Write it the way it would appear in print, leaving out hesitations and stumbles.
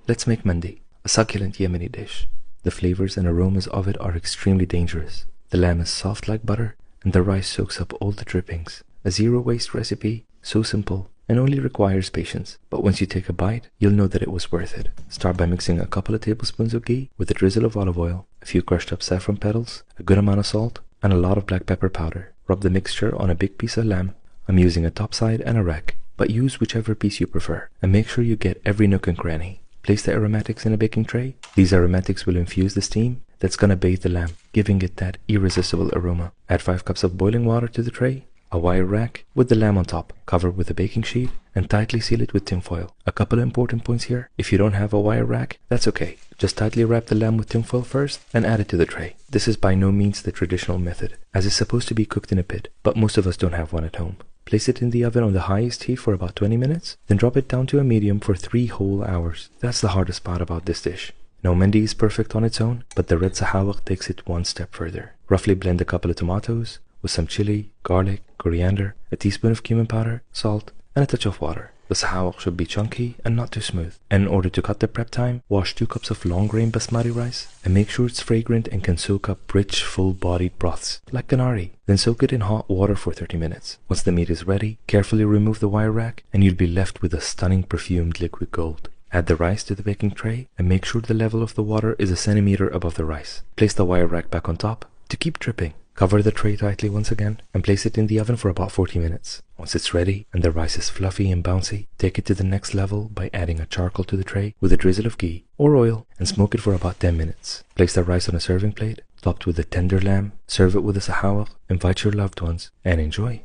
Let's make Mandi, a succulent Yemeni dish. The flavors and aromas of it are extremely dangerous. The lamb is soft like butter, and the rice soaks up all the drippings. A zero-waste recipe, so simple, and only requires patience. But once you take a bite, you'll know that it was worth it. Start by mixing a couple of tablespoons of ghee with a drizzle of olive oil, a few crushed up saffron petals, a good amount of salt, and a lot of black pepper powder. Rub the mixture on a big piece of lamb. I'm using a top side and a rack, but use whichever piece you prefer, and make sure you get every nook and cranny. Place the aromatics in a baking tray. These aromatics will infuse the steam that's gonna bathe the lamb, giving it that irresistible aroma. Add 5 cups of boiling water to the tray, a wire rack with the lamb on top, cover with a baking sheet, and tightly seal it with tinfoil. A couple of important points here. If you don't have a wire rack, that's okay. Just tightly wrap the lamb with tinfoil first and add it to the tray. This is by no means the traditional method, as it's supposed to be cooked in a pit, but most of us don't have one at home. Place it in the oven on the highest heat for about 20 minutes, then drop it down to a medium for 3 whole hours. That's the hardest part about this dish. Now Mandi is perfect on its own, but the red sahawak takes it one step further. Roughly blend a couple of tomatoes with some chili, garlic, coriander, a teaspoon of cumin powder, salt, and a touch of water. The sahawak should be chunky and not too smooth. And in order to cut the prep time, wash 2 cups of long grain basmati rice and make sure it's fragrant and can soak up rich, full-bodied broths, like ganari. Then soak it in hot water for 30 minutes. Once the meat is ready, carefully remove the wire rack and you'll be left with a stunning perfumed liquid gold. Add the rice to the baking tray and make sure the level of the water is a centimeter above the rice. Place the wire rack back on top to keep dripping. Cover the tray tightly once again and place it in the oven for about 40 minutes. Once it's ready and the rice is fluffy and bouncy, take it to the next level by adding a charcoal to the tray with a drizzle of ghee or oil and smoke it for about 10 minutes. Place the rice on a serving plate, topped with a tender lamb, serve it with a sahawak, invite your loved ones, and enjoy.